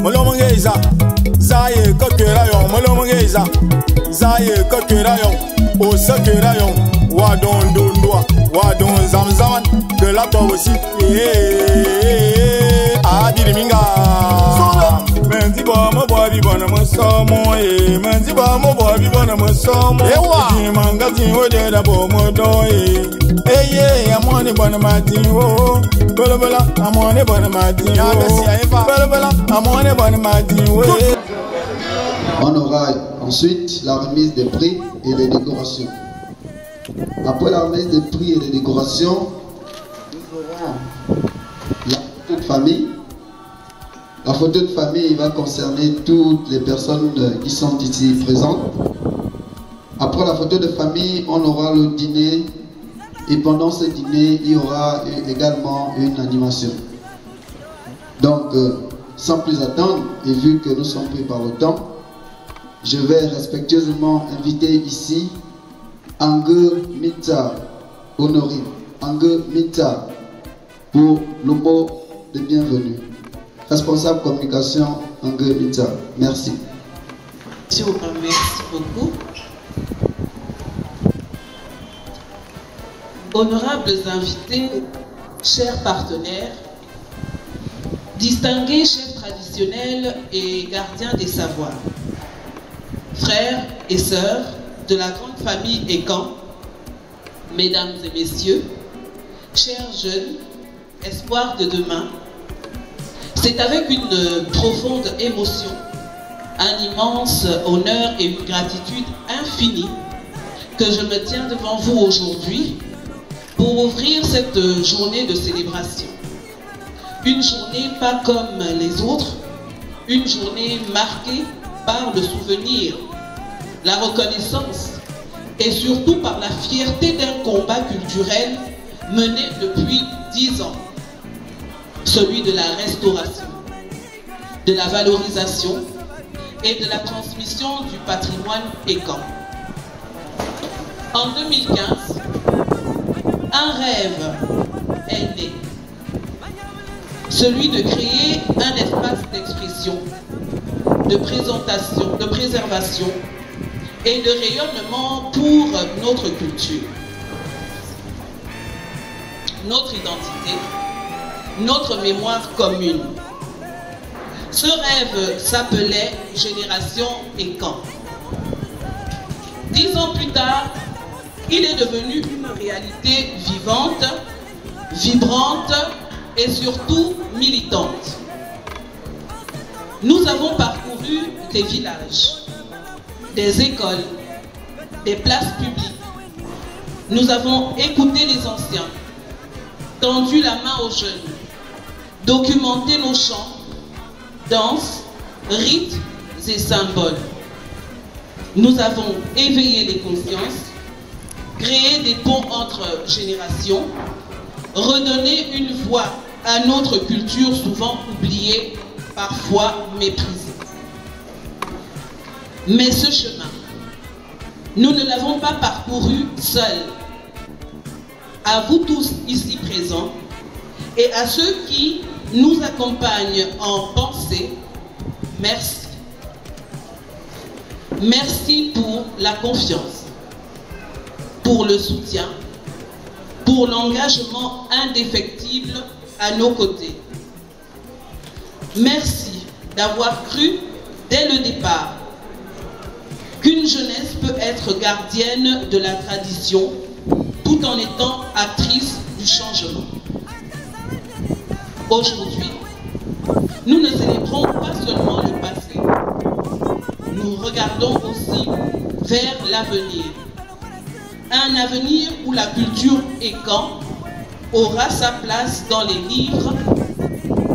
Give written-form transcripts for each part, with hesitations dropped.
Molomongeza, Zaye Kokerayon, Molomongeza, Zaye Kokerayon, Osakerayon, Wadon Dondua, Wadon Zamzaman, que la toi aussi, Adiriminga. Menziba, mon boy, vivant, mon somme, Menziba, mon boy, vivant, mon somme, et Mangatin, où est d'abord mon doy. Hey, I'm on the bottom of my team. Oh, Bella, I'm on the bottom of my team. Bella, I'm on the bottom of my team. On aura ensuite la remise des prix et des décorations. Après la remise des prix et des décorations, nous aurons la photo de famille. La photo de famille va concerner toutes les personnes qui sont ici présentes. Après la photo de famille, on aura le dîner. Et pendant ce dîner, il y aura également une animation. Donc, sans plus attendre, et vu que nous sommes pris par le temps, je vais respectueusement inviter ici Ange Mita Honoré, Ange Mita, pour le mot de bienvenue. Responsable communication, Ange Mita. Merci. Merci beaucoup. Honorables invités, chers partenaires, distingués chefs traditionnels et gardiens des savoirs, frères et sœurs de la grande famille Ekan, mesdames et messieurs, chers jeunes, espoirs de demain, c'est avec une profonde émotion, un immense honneur et une gratitude infinie que je me tiens devant vous aujourd'hui pour ouvrir cette journée de célébration. Une journée pas comme les autres, une journée marquée par le souvenir, la reconnaissance et surtout par la fierté d'un combat culturel mené depuis 10 ans, celui de la restauration, de la valorisation et de la transmission du patrimoine Ekan. En 2015, un rêve est né, celui de créer un espace d'expression, de présentation, de préservation et de rayonnement pour notre culture, notre identité, notre mémoire commune. Ce rêve s'appelait Génération Ekan. 10 ans plus tard, il est devenu une réalité vivante, vibrante et surtout militante. Nous avons parcouru des villages, des écoles, des places publiques. Nous avons écouté les anciens, tendu la main aux jeunes, documenté nos chants, danses, rites et symboles. Nous avons éveillé les consciences, créé des ponts entre générations, redonné une voix à notre culture souvent oubliée, parfois méprisée. Mais ce chemin, nous ne l'avons pas parcouru seuls. À vous tous ici présents et à ceux qui nous accompagnent en pensée, merci. Merci pour la confiance, pour le soutien, pour l'engagement indéfectible à nos côtés. Merci d'avoir cru dès le départ qu'une jeunesse peut être gardienne de la tradition tout en étant actrice du changement. Aujourd'hui, nous ne célébrons pas seulement le passé, nous regardons aussi vers l'avenir. Un avenir où la culture Ekan aura sa place dans les livres,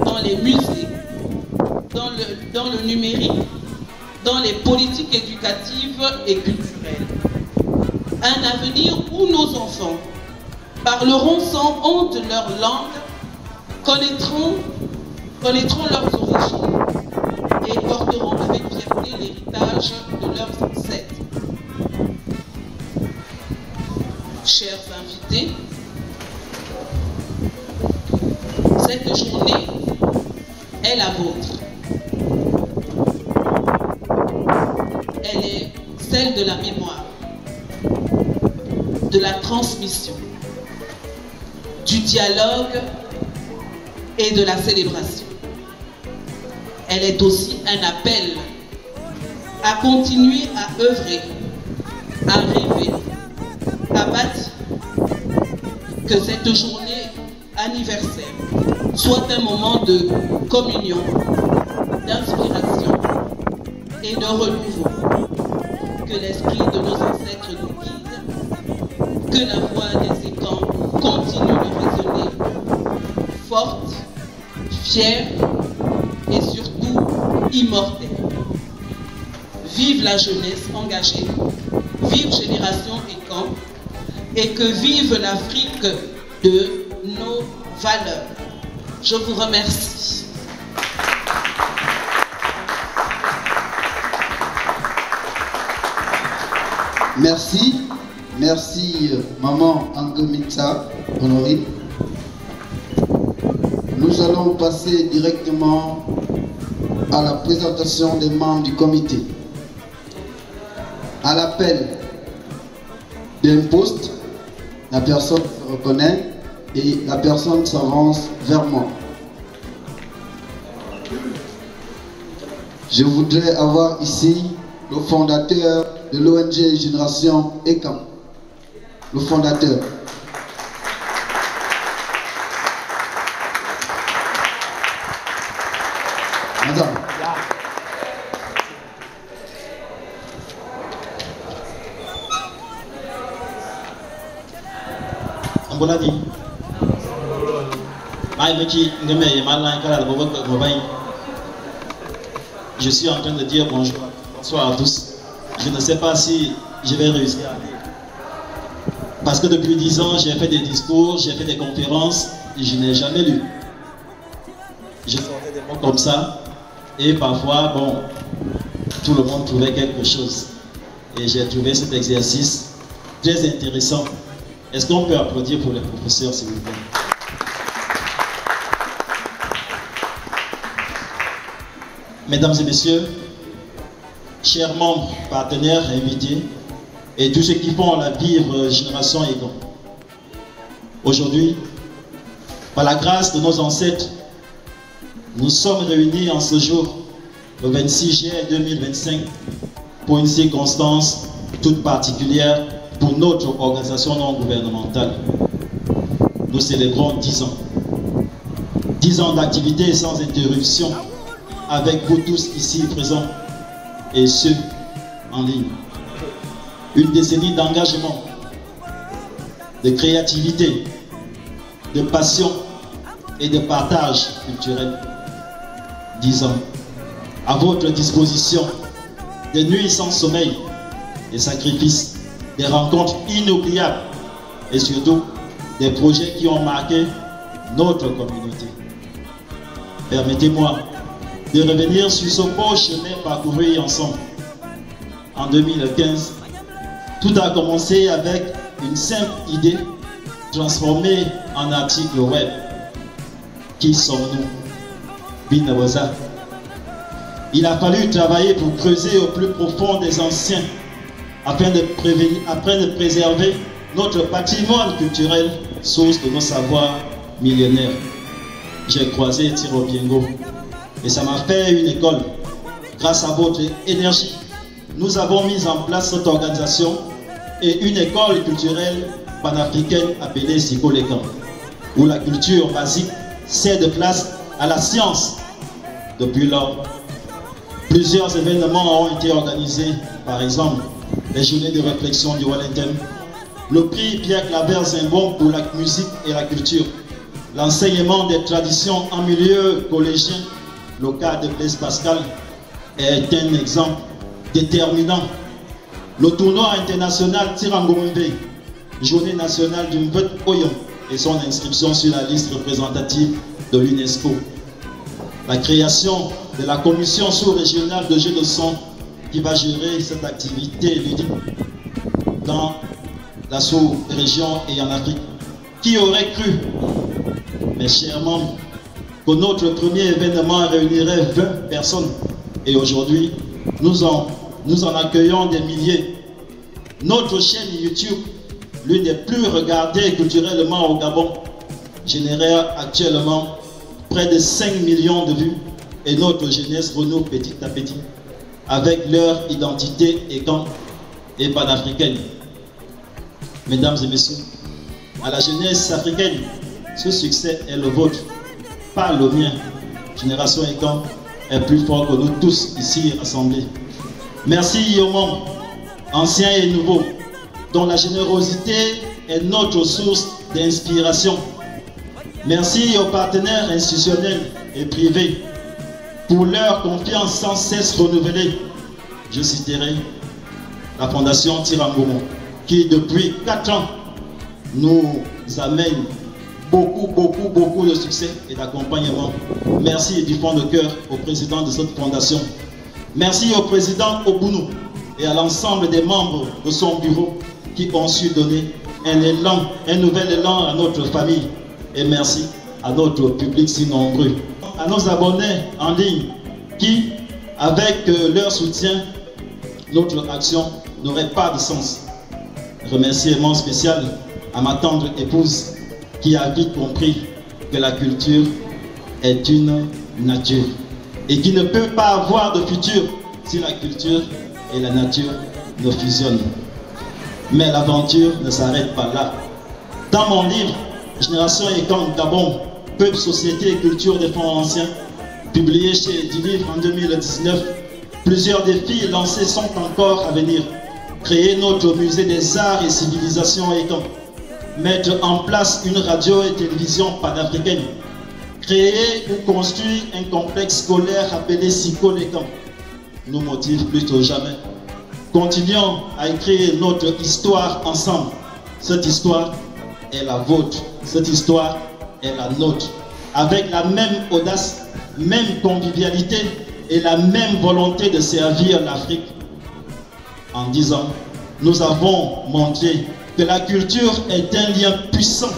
dans les musées, dans le numérique, dans les politiques éducatives et culturelles. Un avenir où nos enfants parleront sans honte leur langue, connaîtront leurs origines et porteront avec fierté l'héritage de leurs ancêtres. Chers invités, cette journée est la vôtre. elle est celle de la mémoire, de la transmission, du dialogue et de la célébration. Elle est aussi un appel à continuer à œuvrer, à rêver, à bâtir, que cette journée anniversaire soit un moment de communion, d'inspiration et de renouveau. Que l'esprit de nos ancêtres nous guide, que la voix des écans continue de résonner, forte, fière et surtout immortelle. Vive la jeunesse engagée, vive Génération Écan, et que vive l'Afrique de nos valeurs. Je vous remercie. Merci, merci maman Angomitsa Honorine. Nous allons passer directement à la présentation des membres du comité. À l'appel d'un poste, la personne se reconnaît et la personne s'avance vers moi. Je voudrais avoir ici le fondateur de l'ONG Génération Écan. Le fondateur. Madame. Amboladi. Je suis en train de dire bonjour, bonsoir à tous. Je ne sais pas si je vais réussir à lire. Parce que depuis 10 ans, j'ai fait des discours, j'ai fait des conférences et je n'ai jamais lu. Je sortais des mots comme ça et parfois, bon, tout le monde trouvait quelque chose. Et j'ai trouvé cet exercice très intéressant. Est-ce qu'on peut applaudir pour les professeurs, s'il vous plaît? Mesdames et messieurs, chers membres, partenaires, invités, et tous ceux qui font la vivre Génération Écan. Aujourd'hui, par la grâce de nos ancêtres, nous sommes réunis en ce jour, le 26 juillet 2025, pour une circonstance toute particulière pour notre organisation non gouvernementale. Nous célébrons 10 ans. 10 ans d'activité sans interruption, avec vous tous ici présents et ceux en ligne. Une décennie d'engagement, de créativité, de passion et de partage culturel. 10 ans à votre disposition, des nuits sans sommeil, des sacrifices, des rencontres inoubliables et surtout des projets qui ont marqué notre communauté. Permettez-moi de revenir sur ce beau chemin parcouru ensemble. En 2015, tout a commencé avec une simple idée transformée en article web. Qui sommes-nous? Binawaza. Il a fallu travailler pour creuser au plus profond des anciens afin de préserver notre patrimoine culturel, source de nos savoirs millénaires. J'ai croisé Thiro Biengo et ça m'a fait une école. Grâce à votre énergie, nous avons mis en place cette organisation et une école culturelle panafricaine appelée Siko Lekan, où la culture basique cède place à la science. Depuis lors, plusieurs événements ont été organisés, par exemple les journées de réflexion du Wellington, le prix Pierre Claver Zimbon pour la musique et la culture, l'enseignement des traditions en milieu collégien. Le cas de Blaise Pascal est un exemple déterminant. Le tournoi international Tirangombe, journée nationale du Mvet Oyon et son inscription sur la liste représentative de l'UNESCO. La création de la commission sous-régionale de jeux de son qui va gérer cette activité ludique dans la sous-région et en Afrique. Qui aurait cru, mes chers membres, que notre premier événement réunirait 20 personnes et aujourd'hui, nous en nous en accueillons des milliers. Notre chaîne YouTube, l'une des plus regardées culturellement au Gabon, génère actuellement près de 5 millions de vues et notre jeunesse renoue petit à petit avec leur identité écan et panafricaine. Mesdames et messieurs, à la jeunesse africaine, ce succès est le vôtre, pas le mien. Génération Écan est plus fort que nous tous ici rassemblés. Merci aux membres, anciens et nouveaux, dont la générosité est notre source d'inspiration. Merci aux partenaires institutionnels et privés pour leur confiance sans cesse renouvelée. Je citerai la Fondation Tiramboumou, qui depuis 4 ans nous amène beaucoup de succès et d'accompagnement. Merci du fond de cœur au président de cette fondation. Merci au président Obounou et à l'ensemble des membres de son bureau qui ont su donner un nouvel élan à notre famille. Et merci à notre public si nombreux. À nos abonnés en ligne qui, avec leur soutien, notre action n'aurait pas de sens. Remerciement spécial à ma tendre épouse qui a vite compris que la culture est une nature et qui ne peut pas avoir de futur si la culture et la nature ne fusionnent. Mais l'aventure ne s'arrête pas là. Dans mon livre « Génération Écan Gabon, Peuple, Société et Culture des Fonds Anciens », publié chez Edilivre en 2019, plusieurs défis lancés sont encore à venir. Créer notre musée des arts et civilisations Écan, mettre en place une radio et télévision panafricaine, créer ou construire un complexe scolaire appelé Siko Écan, nous motive plus que jamais. Continuons à écrire notre histoire ensemble. Cette histoire est la vôtre, cette histoire est la nôtre. Avec la même audace, même convivialité et la même volonté de servir l'Afrique. En 10 ans, nous avons montré que la culture est un lien puissant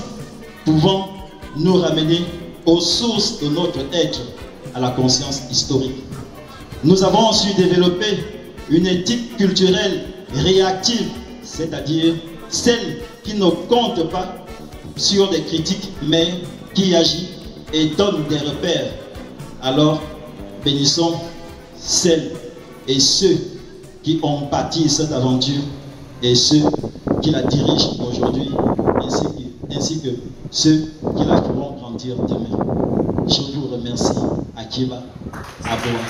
pouvant nous ramener aux sources de notre être, à la conscience historique. Nous avons su développer une éthique culturelle réactive, c'est-à-dire celle qui ne compte pas sur des critiques, mais qui agit et donne des repères. Alors, bénissons celles et ceux qui ont bâti cette aventure et ceux qui la dirigent aujourd'hui, ainsi que ceux qui la feront grandir demain. Je vous remercie. Akiba Aboua.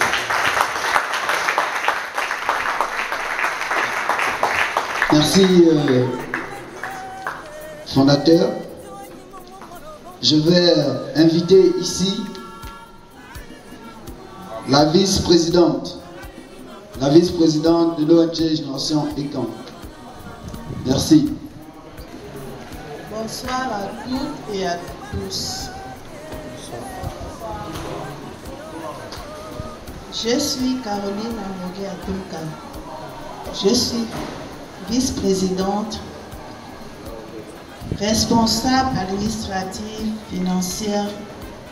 Merci, fondateur. Je vais inviter ici la vice-présidente de l'ONG Génération Écan. Merci. Bonsoir à toutes et à tous. Je suis Caroline Amogué Atumka. Je suis vice-présidente, responsable administrative financière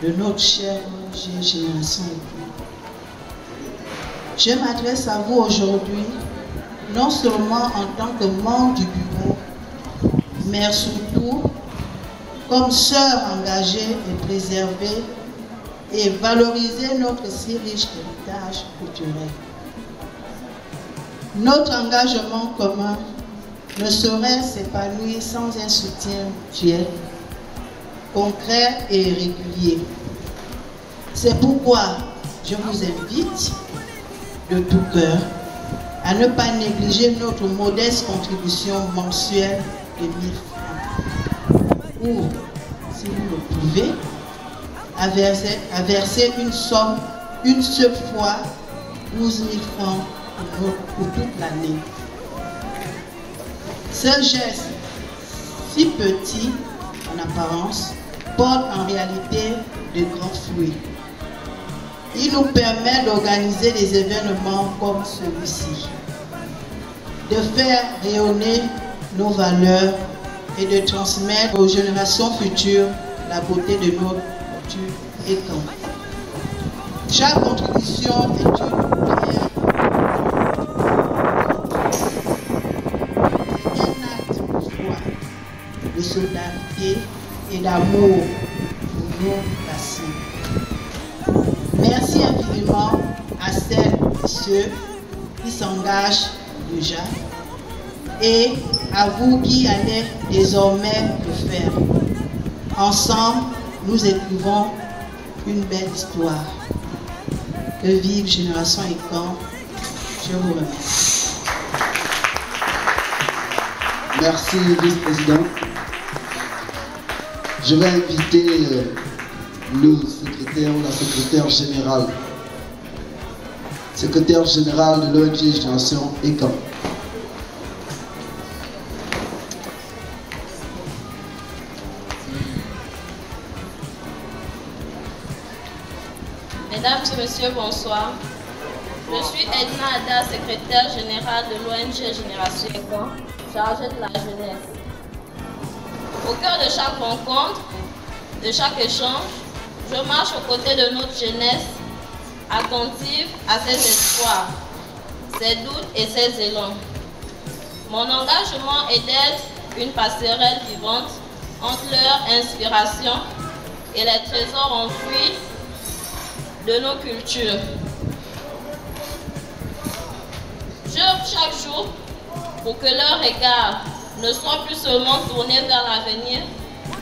de notre chère ONG Génération Écan. Je m'adresse à vous aujourd'hui, non seulement en tant que membre du bureau, mais surtout comme sœur engagée et préserver et valoriser notre si riche héritage culturel. Notre engagement commun ne saurait s'épanouir sans un soutien fier, concret et régulier. C'est pourquoi je vous invite de tout cœur à ne pas négliger notre modeste contribution mensuelle de 1 000 francs. Ou, si vous le pouvez, à verser une somme une seule fois 12 000 francs pour toute l'année. Ce geste, si petit en apparence, porte en réalité de grands fruits. Il nous permet d'organiser des événements comme celui-ci, de faire rayonner nos valeurs et de transmettre aux générations futures la beauté de notre culture Écan. Chaque contribution est une pierre d'amour pour nos racines. Merci infiniment à celles et ceux qui s'engagent déjà et à vous qui allez désormais le faire. Ensemble, nous écrivons une belle histoire. Que vive Génération Ekan. Je vous remercie. Merci, vice-président. Je vais inviter le secrétaire ou la secrétaire générale. Secrétaire général de l'ONG Génération Ekan. Mesdames et messieurs, bonsoir. Je suis Edna Ada, secrétaire générale de l'ONG Génération Ekan, chargée de la jeunesse. Au cœur de chaque rencontre, de chaque échange, je marche aux côtés de notre jeunesse, attentive à ses espoirs, ses doutes et ses élans. Mon engagement est d'être une passerelle vivante entre leur inspiration et les trésors enfouis de nos cultures. J'œuvre chaque jour pour que leur regard ne soit plus seulement tourné vers l'avenir,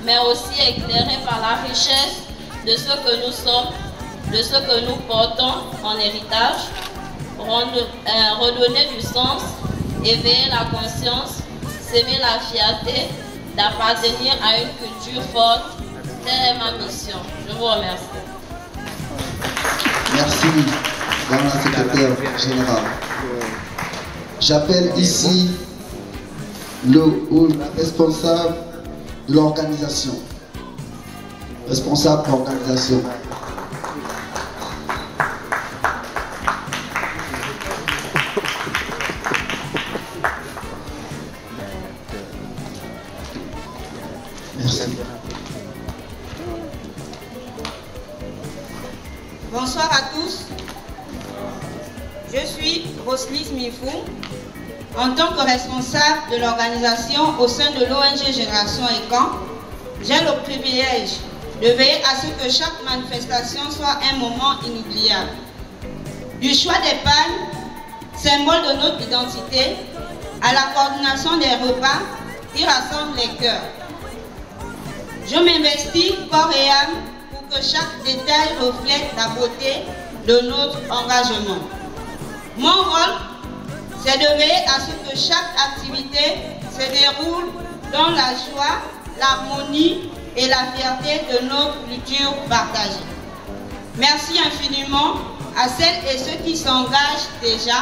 mais aussi éclairé par la richesse de ce que nous sommes, de ce que nous portons en héritage, redonner du sens, éveiller la conscience, s'aimer la fierté d'appartenir à une culture forte. Telle est ma mission. Je vous remercie. Merci, Madame la secrétaire générale. J'appelle ici le responsable de l'organisation. Responsable de l'organisation. Merci. Bonsoir à tous. Je suis Roselyse Mifou. En tant que responsable de l'organisation au sein de l'ONG Génération Ekan, j'ai le privilège de veiller à ce que chaque manifestation soit un moment inoubliable. Du choix des palmes, symbole de notre identité, à la coordination des repas qui rassemblent les cœurs. Je m'investis corps et âme pour que chaque détail reflète la beauté de notre engagement. Mon rôle, c'est de veiller à ce que chaque activité se déroule dans la joie, l'harmonie et la fierté de notre culture partagée. Merci infiniment à celles et ceux qui s'engagent déjà,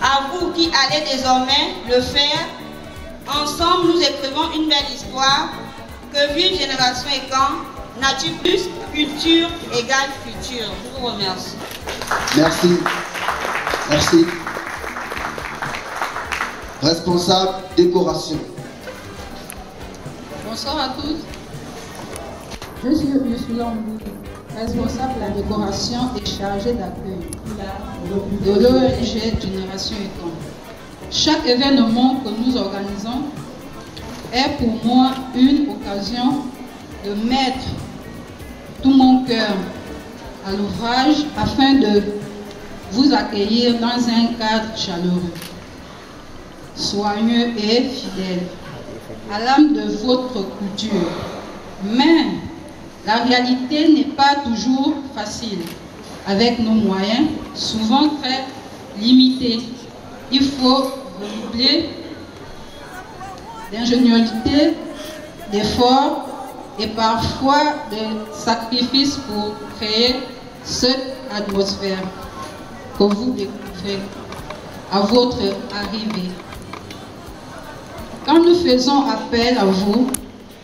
à vous qui allez désormais le faire. Ensemble, nous écrivons une belle histoire. Que vive Génération Ekan, nature plus culture égale futur. Je vous remercie. Merci. Merci. Responsable décoration. Bonsoir à tous. Je suis Ursula Mbou, responsable de la décoration et chargée d'accueil de l'ONG Génération Ekan. Chaque événement que nous organisons est pour moi une occasion de mettre tout mon cœur à l'ouvrage afin de vous accueillir dans un cadre chaleureux, soigneux et fidèle, à l'âme de votre culture. Mais la réalité n'est pas toujours facile. Avec nos moyens, souvent très limités, il faut redoubler d'ingéniosité, d'efforts et parfois de sacrifices pour créer cette atmosphère que vous découvrez à votre arrivée. Quand nous faisons appel à vous,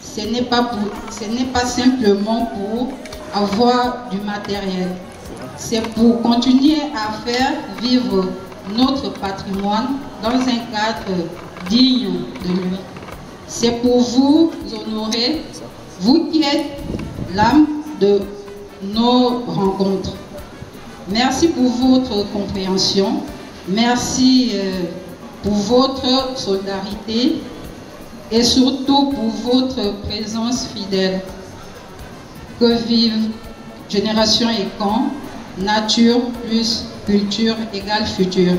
ce n'est pas simplement pour avoir du matériel. C'est pour continuer à faire vivre notre patrimoine dans un cadre digne de lui. C'est pour vous honorer, vous qui êtes l'âme de nos rencontres. Merci pour votre compréhension, merci pour votre solidarité et surtout pour votre présence fidèle. Que vive Génération Ekan, nature plus culture égale futur.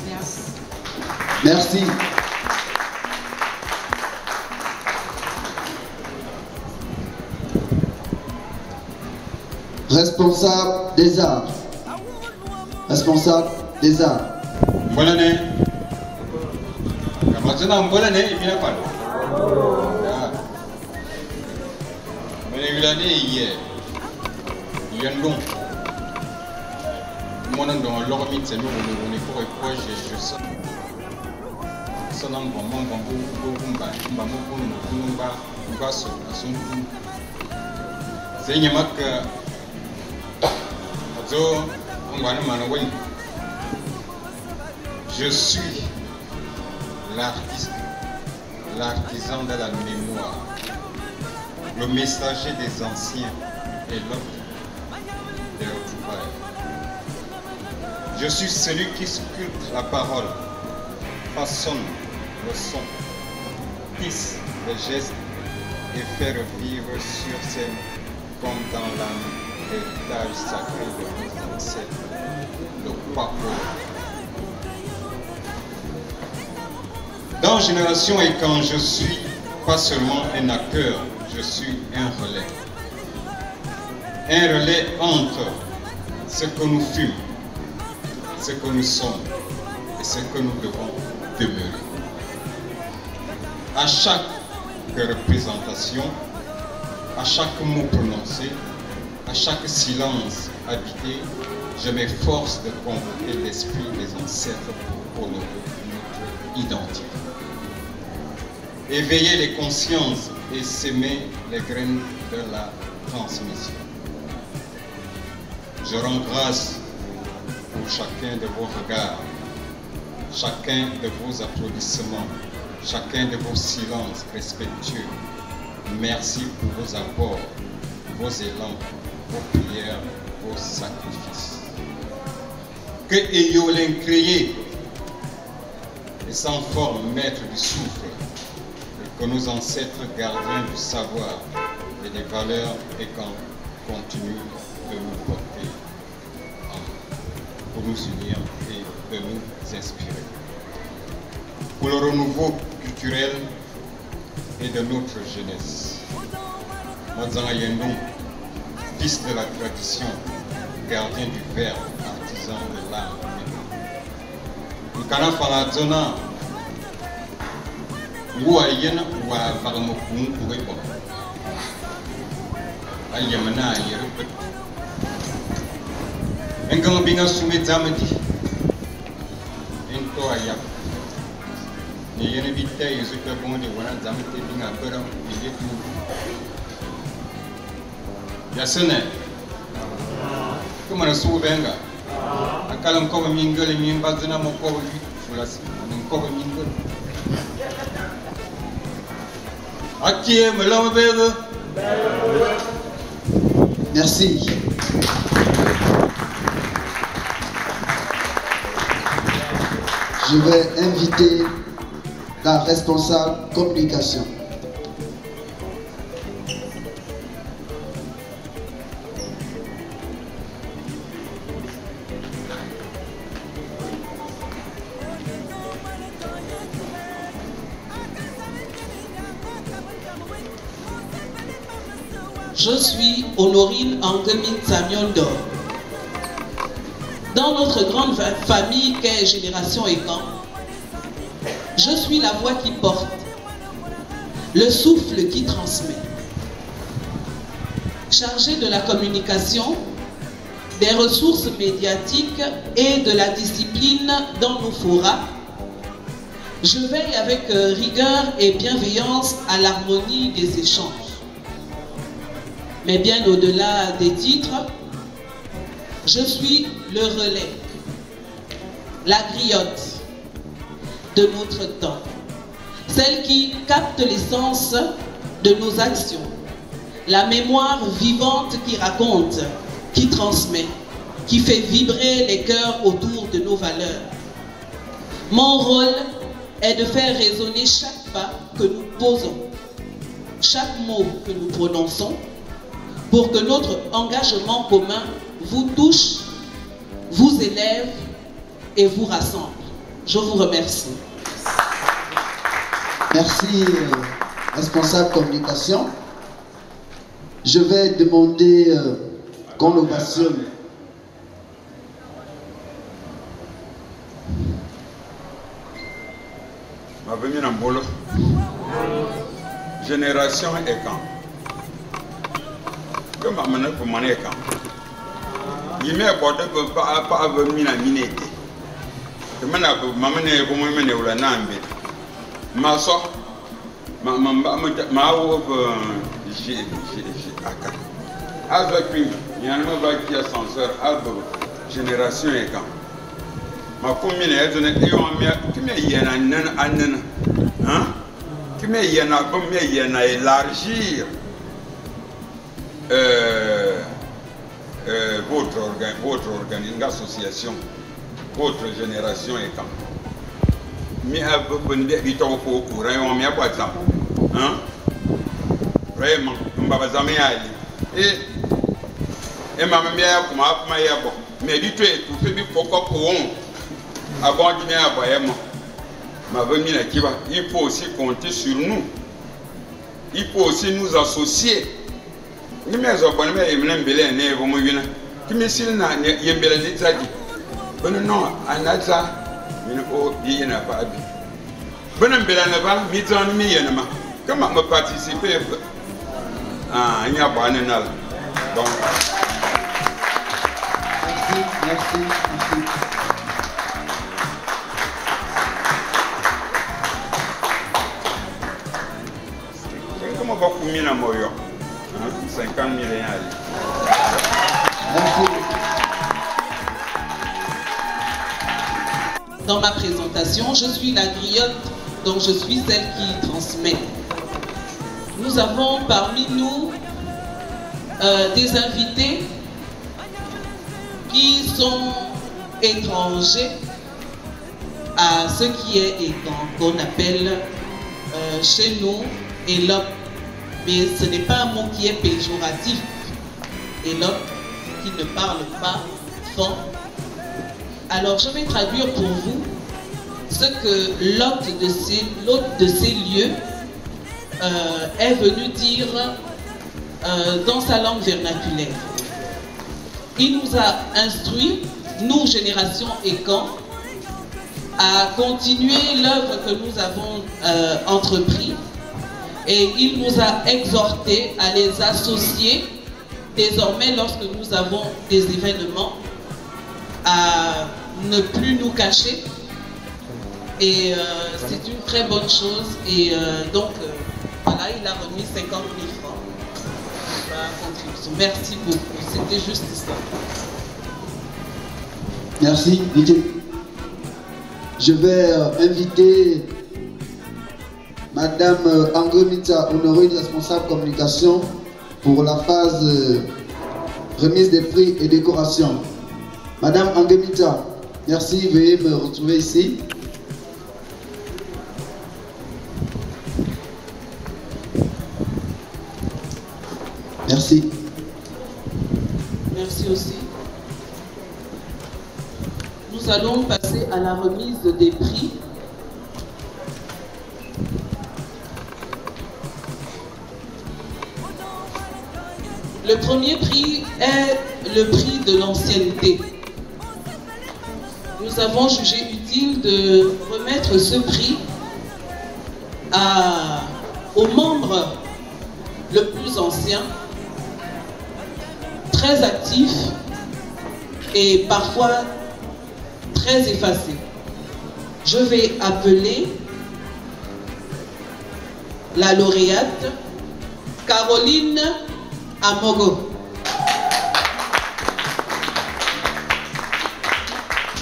Merci. Merci. Responsable des arts. Responsable des arts. Bonne année. Maintenant, bonne année, il vient pas. Mais l'année hier, il y a un don. Moi, dans l'ormite, c'est nous, on est pour et proche, je sens. Ça n'a pas c'est une marque. Je suis l'artiste, l'artisan de la mémoire, le messager des anciens et l'autre des retrouvailles. Je suis celui qui sculpte la parole, façonne le son, tisse les gestes et fait revivre sur scène comme dans l'âme l'héritage sacré de nos ancêtres, le Kwapo. Dans Génération Ekan, je suis pas seulement un acteur, je suis un relais. Un relais entre ce que nous fûmes, ce que nous sommes et ce que nous devons demeurer. À chaque représentation, à chaque mot prononcé, à chaque silence habité, je m'efforce de convoquer l'esprit des ancêtres pour honorer notre identité. Éveiller les consciences et s'aimer les graines de la transmission. Je rends grâce pour chacun de vos regards, chacun de vos applaudissements, chacun de vos silences respectueux. Merci pour vos apports, vos élans, vos prières, vos sacrifices. Que Eyolin créé et sans forme maître du souffle, et que nos ancêtres gardiens du savoir et des valeurs Ekan continuent de nous porter pour nous unir et de nous inspirer. Pour le renouveau culturel et de notre jeunesse. Madzanga Yendong, fils de la tradition, gardien du verbe, artisan de l'âme. Nkana Farazona, Ouayen ou à Varamokun pour répondre. Ayamana Yerepet. Engambinga Soumet Zamadi. Ento Ayap. Ni yene bitte yesuka bonde wana zamete binga bera yetu yasene kuma na subenga akala mkoba mingole mimba zina mkoba fulasi mkoba mingole akie melama bebe. Merci. Je vais inviter la responsable communication. Je suis Honorine Angemine Samyondo. Dans notre grande famille qu'est Génération Ekan, je suis la voix qui porte, le souffle qui transmet. Chargée de la communication, des ressources médiatiques et de la discipline dans nos forats, je veille avec rigueur et bienveillance à l'harmonie des échanges. Mais bien au-delà des titres, je suis le relais, la griotte de notre temps, celle qui capte l'essence de nos actions, la mémoire vivante qui raconte, qui transmet, qui fait vibrer les cœurs autour de nos valeurs. Mon rôle est de faire résonner chaque pas que nous posons, chaque mot que nous prononçons, pour que notre engagement commun vous touche, vous élève et vous rassemble. Je vous remercie. Merci, responsable communication. Je vais demander qu'on ovationne. Génération et quand? Comme amena pour maner quand? Il m'est abordé pas venir à minute. Que mana mamene pour moi mener ou la nambe. Ma so ma j'ai aka. Avec il y a un mot qui ascenseur arbre génération et quand? Ma commune est donnée et on m'a qui me y en a nan hein? Qui me y en a comme y en a élargir votre organisme, association, votre génération et quand. Mais à vous dire au courant, on m'y a pas ça. Hein? Vraiment, on va pas jamais aller. Et ma mère, comme ma mère, mais du tout, tout fait pourquoi pour on abandonner à Bayama. Ma venue qui va, il faut aussi compter sur nous. Il faut aussi nous associer. Ni me zo bon me yemna mbele na ebo mo wina kimi sil na yembele ni tsaji bono no anaza min o yina ba abi bono mbele na ba mi zon mi yena ma kama me participer nya ba na nal donc merci. Comment va combien à moyo 50 millions. Dans ma présentation, je suis la griotte, donc je suis celle qui transmet. Nous avons parmi nous des invités qui sont étrangers à ce qui est qu'on appelle chez nous élope. Mais ce n'est pas un mot qui est péjoratif. Élope, qui ne parle pas fort. Alors je vais traduire pour vous ce que l'hôte de ces lieux est venu dire dans sa langue vernaculaire. Il nous a instruit, nous, Génération Ekan, à continuer l'œuvre que nous avons entreprise. Et il nous a exhortés à les associer désormais lorsque nous avons des événements, à ne plus nous cacher. Et c'est une très bonne chose. Et donc, voilà, il a remis 50 000 francs pour sa contribution. Merci beaucoup. C'était juste ça. Merci, Didier. Je vais inviter Madame Angemita Honorine, responsable communication, pour la phase remise des prix et décoration. Madame Angemita, merci, veuillez me retrouver ici. Merci. Merci aussi. Nous allons passer à la remise des prix. Le premier prix est le prix de l'ancienneté. Nous avons jugé utile de remettre ce prix aux membres le plus ancien, très actif et parfois très effacé. Je vais appeler la lauréate Caroline Amogo.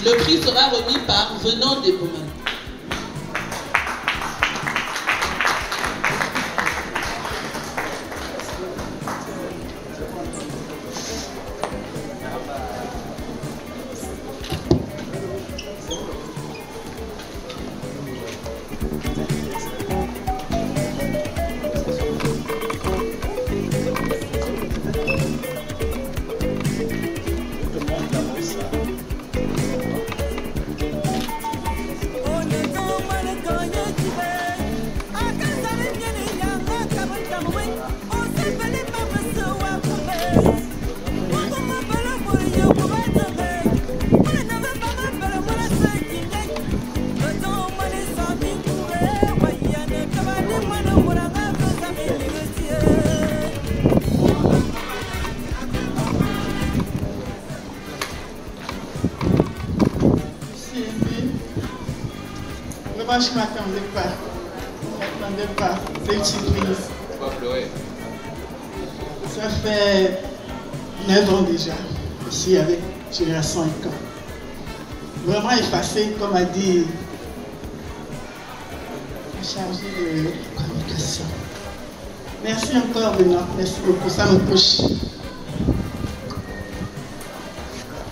Le prix sera remis par Venant des Beaumains. Je ne m'attendais pas. C'est une surprise. Ça fait 9 ans déjà, ici avec Génération Ekan. Vraiment effacé, comme a dit le chargé de communication. Merci encore, Benoît. Merci beaucoup, ça me touche.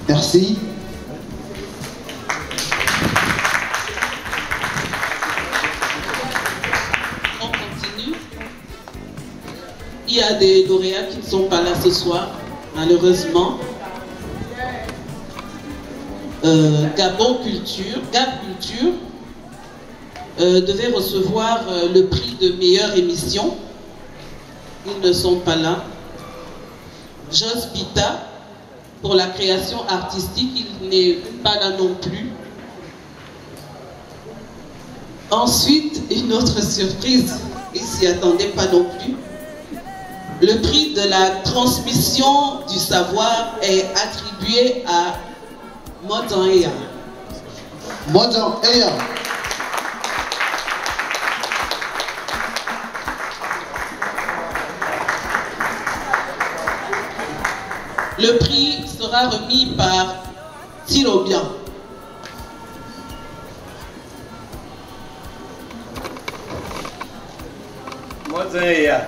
Merci. Il y a des lauréats qui ne sont pas là ce soir, malheureusement. Gab Culture devait recevoir le prix de meilleure émission. Ils ne sont pas là. Jos Pita, pour la création artistique, il n'est pas là non plus. Ensuite, une autre surprise, il ne s'y attendait pas non plus. Le prix de la transmission du savoir est attribué à Modan Eya. Modan Eya. Le prix sera remis par Tirobian. Modan Eya.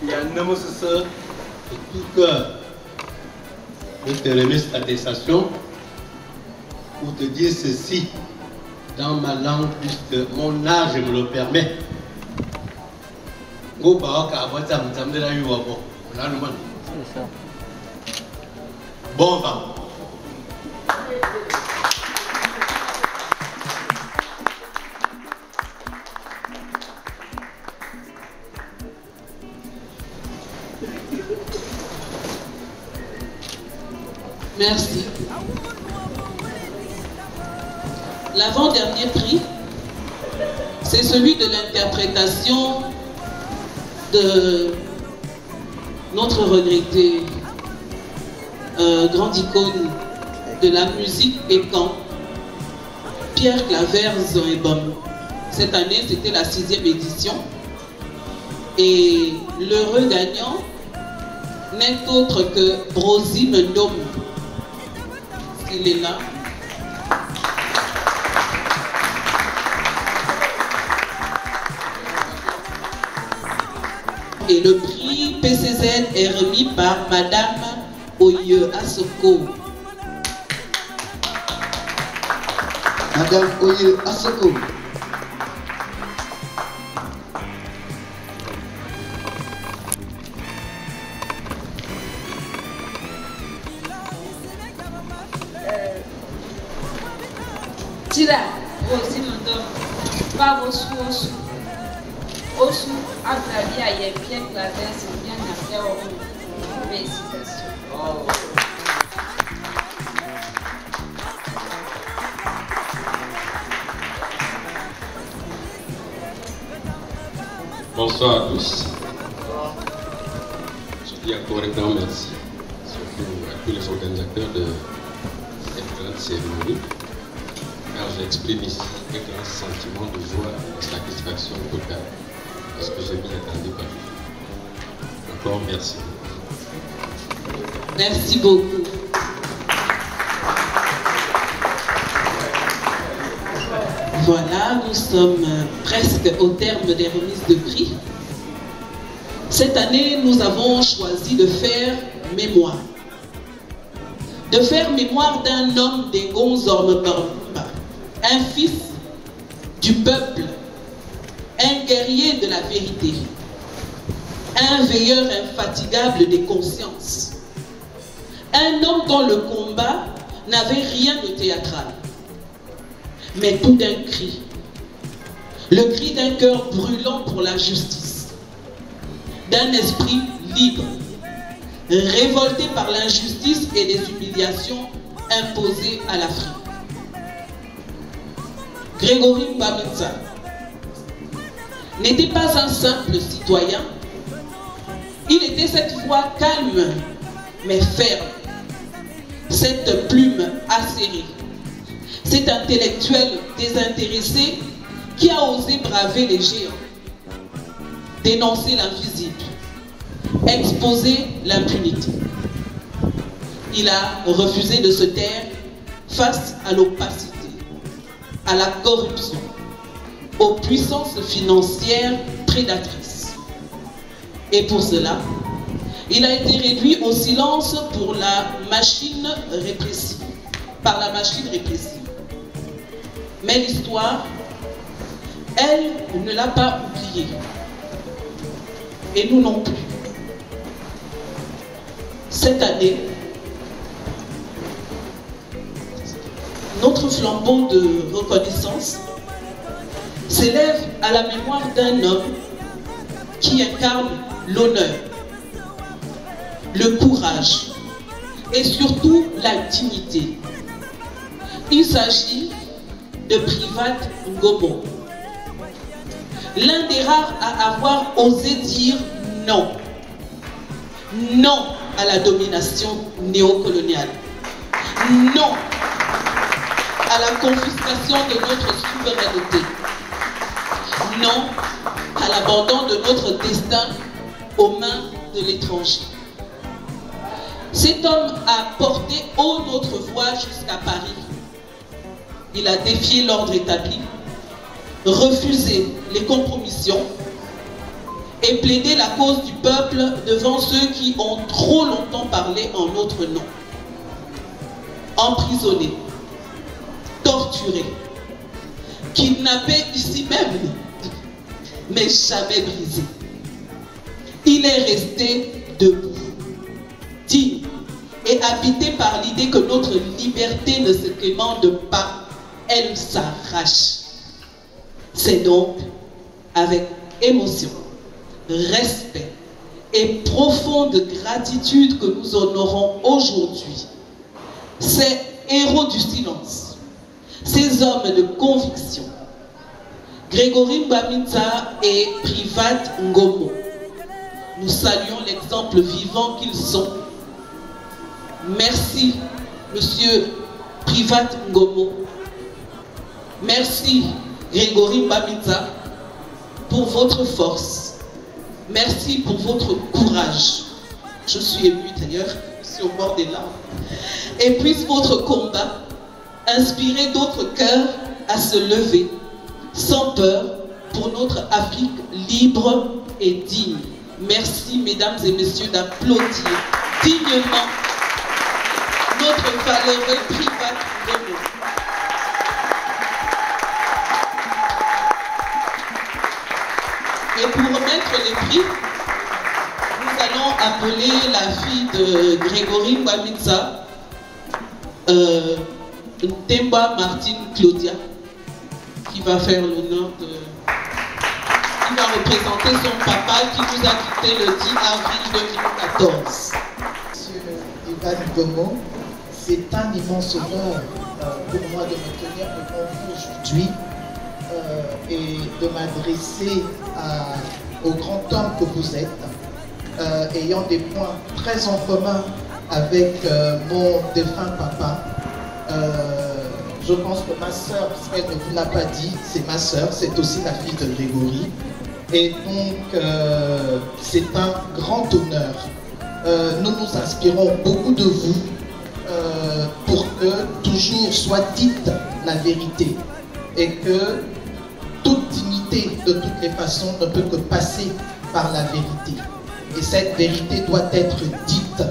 Il y a un homme ce soir de tout cœur. Je te remercie l'attestation pour te dire ceci dans ma langue, puisque mon âge me le permet. Bon vent. Merci. L'avant-dernier prix, c'est celui de l'interprétation de notre regretté grande icône de la musique Ekan, Pierre Claver Zoébom. Cette année, c'était la 6e édition. Et l'heureux gagnant n'est autre que Brosi Mendom. Il est là. Et le prix PCZ est remis par Madame Oye Asoko. Madame Oye Asoko. Tira, aussi madame, pas vos sous. Osu, à travers Pierre Claver, c'est bien après au félicitations. Bonsoir à tous. Je dis encore un grand merci, surtout à tous les organisateurs de cette grande cérémonie, car j'exprime ici un grand sentiment de joie et de satisfaction totale, parce que je m'y attendais pas. Encore merci. Merci beaucoup. Voilà, nous sommes presque au terme des remises de prix. Cette année, nous avons choisi de faire mémoire. De faire mémoire d'un homme des Gonzormebamba, un fils du peuple, un guerrier de la vérité, un veilleur infatigable des consciences, Un homme dont le combat n'avait rien de théâtral, mais tout d'un cri. Le cri d'un cœur brûlant pour la justice, d'un esprit libre, révolté par l'injustice et les humiliations imposées à l'Afrique. Grégory Mbamutsa n'était pas un simple citoyen, il était cette fois calme mais ferme, cette plume acérée, cet intellectuel désintéressé qui a osé braver les géants, dénoncer l'invisible, exposer l'impunité. Il a refusé de se taire face à l'opacité, à la corruption, aux puissances financières prédatrices. Et pour cela, il a été réduit au silence pour la machine répressive, par la machine répressive. Mais l'histoire, elle ne l'a pas oublié. Et nous non plus. Cette année, notre flambeau de reconnaissance s'élève à la mémoire d'un homme qui incarne l'honneur, le courage et surtout la dignité. Il s'agit de Privat Ngomo, l'un des rares à avoir osé dire non. Non à la domination néocoloniale. Non à la confiscation de notre souveraineté. Non à l'abandon de notre destin aux mains de l'étranger. Cet homme a porté haut notre voix jusqu'à Paris. Il a défié l'ordre établi, refusé les compromissions et plaidé la cause du peuple devant ceux qui ont trop longtemps parlé en notre nom. Emprisonné, torturé, kidnappé ici même, mais jamais brisé. Il est resté debout, digne et habité par l'idée que notre liberté ne se commande pas, elle s'arrache. C'est donc avec émotion, respect et profonde gratitude que nous honorons aujourd'hui ces héros du silence, ces hommes de conviction, Grégory Mbamutsa et Privat Ngomo. Nous saluons l'exemple vivant qu'ils sont. Merci, Monsieur Privat Ngomo. Merci, Grégory Mbamutsa, pour votre force. Merci pour votre courage. Je suis émue d'ailleurs, je suis au bord des larmes. Et puisse votre combat inspirer d'autres cœurs à se lever, sans peur, pour notre Afrique libre et digne. Merci, mesdames et messieurs, d'applaudir dignement notre valeureux Privat Ngomo. Et pour remettre les prix, nous allons appeler la fille de Grégory Mbamutsa, Temba Martine Claudia, qui va faire l'honneur de... qui va représenter son papa qui nous a quitté le 10 avril 2014. Monsieur Privat Ngomo, c'est un immense honneur pour moi de me tenir devant vous aujourd'hui et de m'adresser au grand homme que vous êtes, ayant des points très en commun avec mon défunt papa. Je pense que ma sœur, parce qu'elle ne vous l'a pas dit, c'est ma sœur, c'est aussi la fille de Grégory. Et donc, c'est un grand honneur. Nous nous inspirons beaucoup de vous pour que toujours soit dite la vérité et que toute dignité, de toutes les façons, ne peut que passer par la vérité. Et cette vérité doit être dite.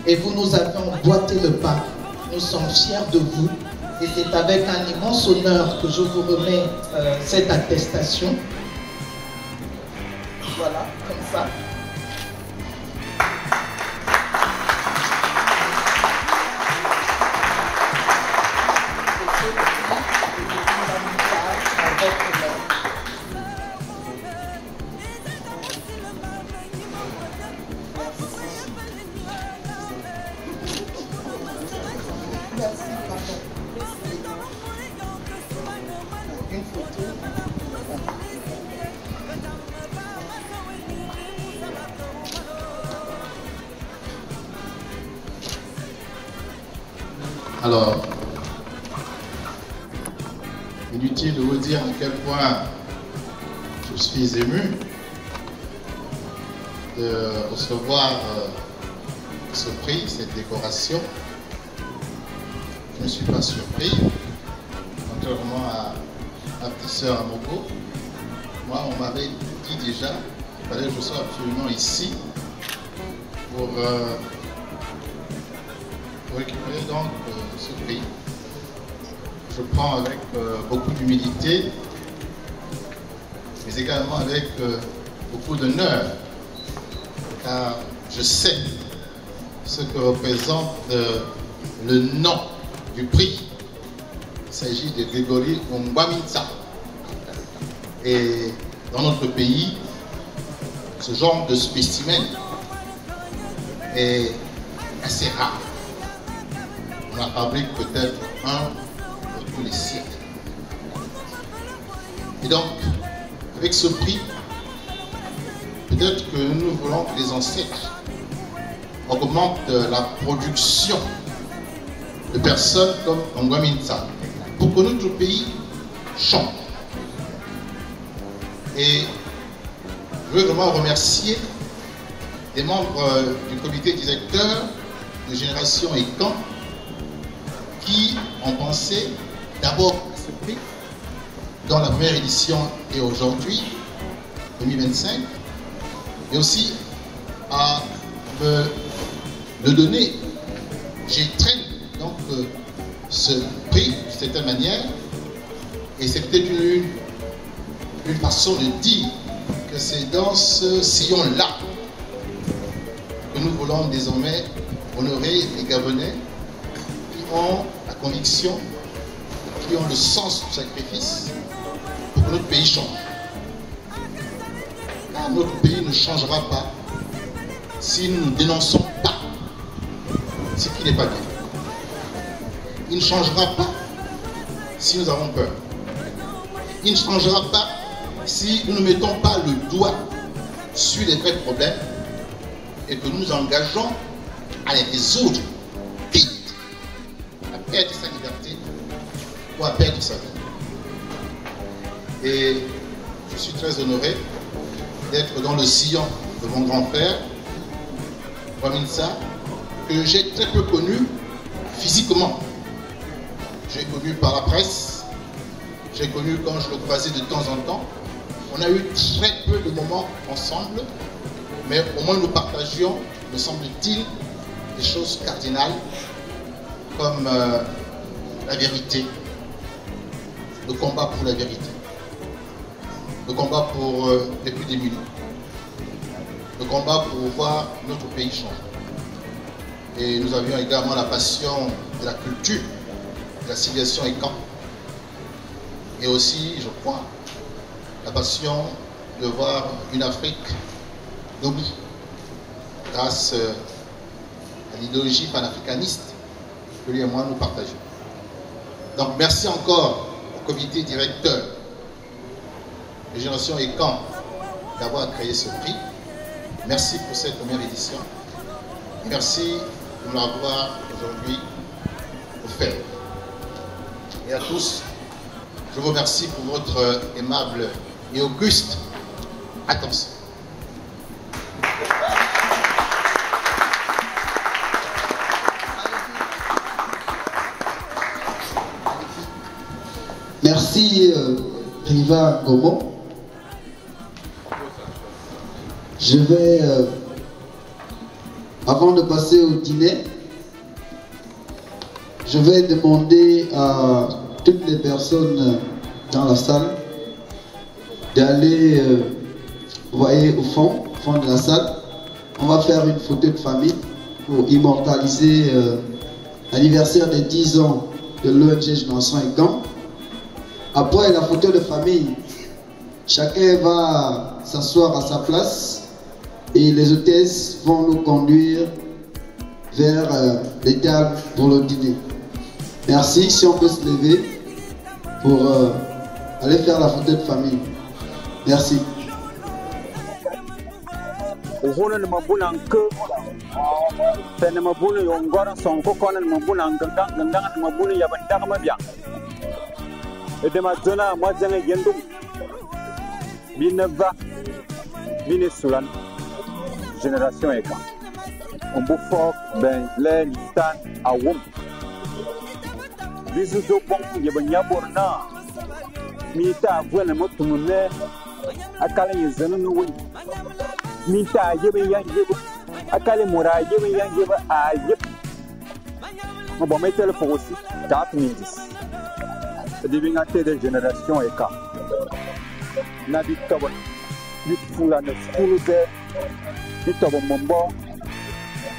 Et vous nous avez emboîté le pas. Nous sommes fiers de vous. Et c'est avec un immense honneur que je vous remets cette attestation. Voilà, comme ça. Merci, pardon. Une photo. Alors, inutile de vous dire à quel point je suis ému de recevoir ce prix, cette décoration. Je ne suis pas surpris, contrairement à ma petite sœur Amoko. Moi, on m'avait dit déjà qu'il fallait que je sois absolument ici pour récupérer donc ce prix. Je prends avec beaucoup d'humilité, mais également avec beaucoup d'honneur, car je sais ce que représente le nom du prix. Il s'agit de Grégory Ngwaminza. Et dans notre pays, ce genre de spécimen est assez rare. On en fabrique peut-être un pour tous les siècles. Et donc, avec ce prix, peut-être que nous voulons que les ancêtres augmentent la production de personnes comme Ngwaminza pour que notre pays change. Et je veux vraiment remercier les membres du comité directeur de Génération Ekan qui ont pensé d'abord à ce prix dans la première édition et aujourd'hui, 2025, et aussi à me le donner. J'étreigne donc ce prix de cette manière, et c'est peut-être une façon de dire que c'est dans ce sillon-là que nous voulons désormais honorer les Gabonais qui ont la conviction, qui ont le sens du sacrifice pour que notre pays change. Car notre pays ne changera pas si nous ne dénonçons pas ce qui n'est pas bien. Il ne changera pas si nous avons peur. Il ne changera pas si nous ne mettons pas le doigt sur les vrais problèmes et que nous nous engageons à les résoudre vite, à perdre sa liberté ou à perdre sa vie. Et je suis très honoré d'être dans le sillon de mon grand-père, Ngwaminza, que j'ai très peu connu physiquement. J'ai connu par la presse, j'ai connu quand je le croisais de temps en temps. On a eu très peu de moments ensemble, mais au moins nous partagions, me semble-t-il, des choses cardinales comme la vérité, le combat pour la vérité, le combat pour les plus démunis, le combat pour voir notre pays changer. Et nous avions également la passion de la culture, de la civilisation Ekan. Et aussi, je crois, la passion de voir une Afrique debout grâce à l'idéologie panafricaniste que lui et moi nous partageons. Donc merci encore au comité directeur de Génération Ekan d'avoir créé ce prix. Merci pour cette première édition. Merci de nous l'avoir aujourd'hui offert. Et à tous, je vous remercie pour votre aimable et auguste attention. Merci Riva Gomo. Je vais, avant de passer au dîner, je vais demander à toutes les personnes dans la salle d'aller, vous voyez, au fond de la salle. On va faire une photo de famille pour immortaliser l'anniversaire des 10 ans de l'ONG Génération Ekan. Après la photo de famille, chacun va s'asseoir à sa place et les hôtesses vont nous conduire vers les tables pour le dîner. Merci. Si on peut se lever pour aller faire la photo de famille. Merci. Génération Eka. On peut faire ben les listan à Wom. Bisous au bon, il y a bien borna. Mita voilà moi tout le monde. Akala yezana no win. Mita yebe yang yebe. Akala mora yebe yang yebe a yeb. On va mettre le pour aussi 4010. Divinité de génération Eka. Nabi Tabon. Yutfula ne skulude. Itobo mombo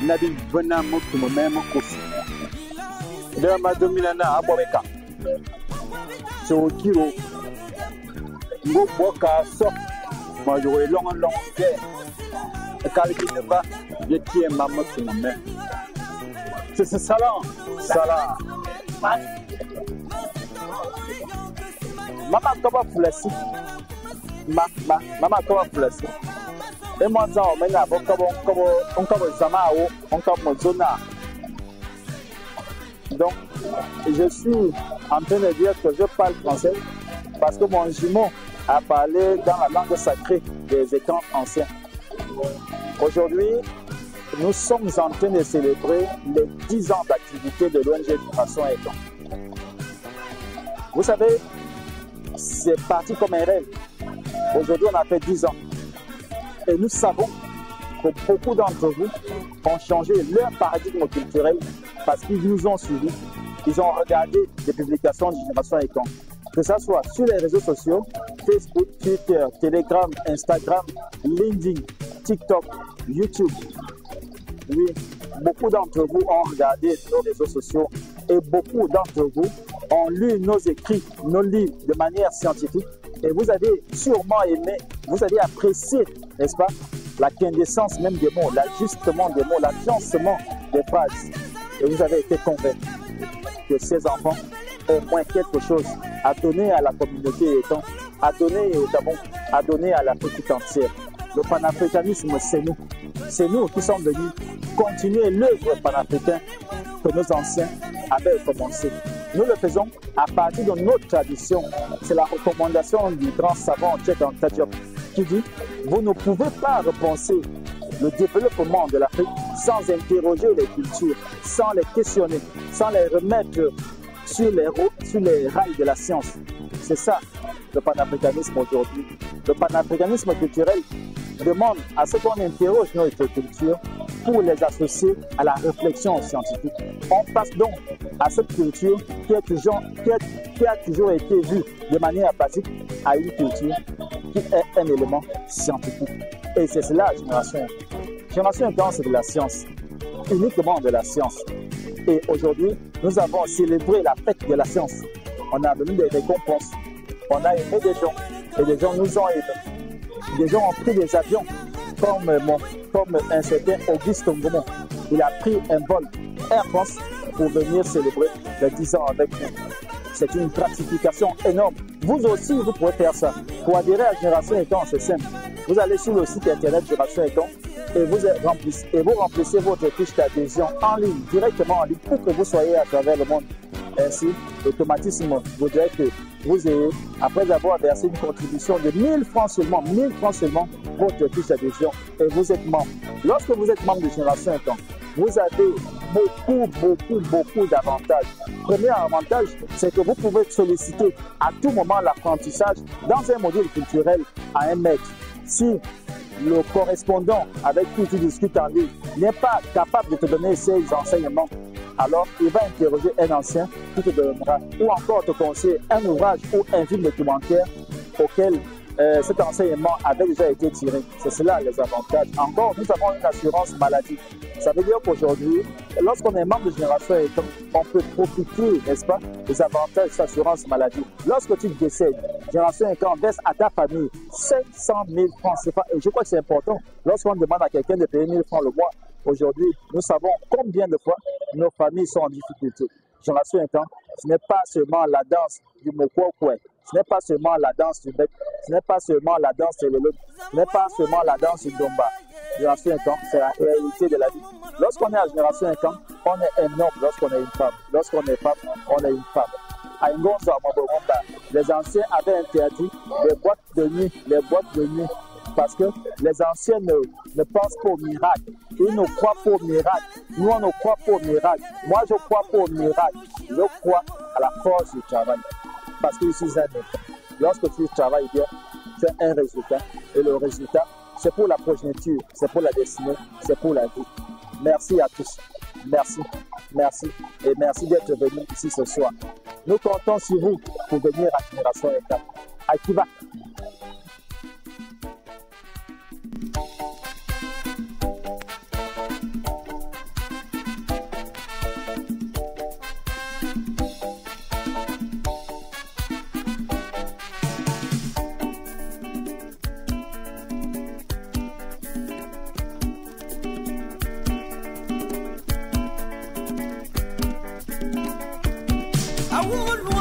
nabi vena motu momemo kosi de ma domina na abobeka so kiro ngo boka so ma yo long ke kalki ne ba yetie mamotu momem c'est salam mama kaba flasi mama kaba flasi. Et moi, donc, je suis en train de dire que je parle français parce que mon jumeau a parlé dans la langue sacrée des écrans anciens. Aujourd'hui, nous sommes en train de célébrer les 10 ans d'activité de l'ONG Génération Écran. Vous savez, c'est parti comme un rêve. Aujourd'hui, on a fait 10 ans. Et nous savons que beaucoup d'entre vous ont changé leur paradigme culturel parce qu'ils nous ont suivis. Ils ont regardé des publications de Génération Écran. Que ce soit sur les réseaux sociaux, Facebook, Twitter, Telegram, Instagram, LinkedIn, TikTok, YouTube. Oui, beaucoup d'entre vous ont regardé nos réseaux sociaux et beaucoup d'entre vous ont lu nos écrits, nos livres de manière scientifique. Et vous avez sûrement aimé, vous avez apprécié, n'est-ce pas, la quintessence même des mots, l'ajustement des mots, l'agencement des phrases. Et vous avez été convaincu que ces enfants ont au moins quelque chose à donner à la communauté étant, à donner d'abord, à donner à l'Afrique tout entière. Le panafricanisme, c'est nous. C'est nous qui sommes venus continuer l'œuvre panafricaine que nos anciens avaient commencé. Nous le faisons à partir de notre tradition. C'est la recommandation du grand savant Cheikh Anta Diop qui dit « Vous ne pouvez pas repenser le développement de l'Afrique sans interroger les cultures, sans les questionner, sans les remettre sur les rails de la science. » C'est ça le panafricanisme aujourd'hui. Le panafricanisme culturel demande à ce qu'on interroge notre culture pour les associer à la réflexion scientifique. On passe donc à cette culture qui a toujours été vue de manière basique à une culture qui est un élément scientifique. Et c'est cela, Génération. Génération Écran, c'est de la science, uniquement de la science. Et aujourd'hui, nous avons célébré la fête de la science. On a donné des récompenses, on a aimé des gens, et des gens nous ont aimés. Des gens ont pris des avions, comme un certain Auguste Ngomon. Il a pris un vol Air France pour venir célébrer les 10 ans avec nous. C'est une gratification énorme. Vous aussi, vous pouvez faire ça. Pour adhérer à Génération Écran, c'est simple. Vous allez sur le site internet Génération Écran et vous remplissez votre fiche d'adhésion en ligne, directement en ligne, pour que vous soyez à travers le monde. Ainsi, l'automatisme voudrait que vous ayez, après avoir versé une contribution de 1000 francs seulement, votre fiche d'adhésion et vous êtes membre. Lorsque vous êtes membre de Génération Écran, vous avez beaucoup d'avantages. Premier avantage, c'est que vous pouvez solliciter à tout moment l'apprentissage dans un module culturel à 1 mètre. Si le correspondant avec qui tu discutes en ligne n'est pas capable de te donner ses enseignements, alors il va interroger un ancien qui te donnera, ou encore te conseiller un ouvrage ou un film documentaire auquel cet enseignement avait déjà été tiré. C'est cela les avantages. Encore, nous avons une assurance maladie. Ça veut dire qu'aujourd'hui, lorsqu'on est membre de Génération Écran, on peut profiter, n'est-ce pas, des avantages de l'assurance maladie. Lorsque tu décèdes, Génération Écran verse à ta famille 500 000 francs. Et je crois que c'est important. Lorsqu'on demande à quelqu'un de payer 1000 francs le mois, aujourd'hui, nous savons combien de fois nos familles sont en difficulté. Génération Incan, ce n'est pas seulement la danse du Mokwokwe, ce n'est pas seulement la danse du Bec, ce n'est pas seulement la danse de l'Élé, ce n'est pas seulement la danse du Domba. Génération Incan, c'est la réalité de la vie. Lorsqu'on est à Génération Incan, on est un homme lorsqu'on est une femme. Lorsqu'on est femme, on est une femme. À Ngonza, les anciens avaient interdit les boîtes de nuit, parce que les anciens ne pensent pas au miracle. Ils ne croient pas au miracle. Nous, on ne croit pas au miracle. Moi, je ne crois pas au miracle. Je crois à la force du travail. Parce que je suis un Incan. Lorsque tu travailles bien, tu as un résultat. Et le résultat, c'est pour la progéniture, c'est pour la destinée, c'est pour la vie. Merci à tous. Merci, merci et merci d'être venus ici ce soir. Nous comptons sur vous pour venir à Génération Incan. Akiva. I would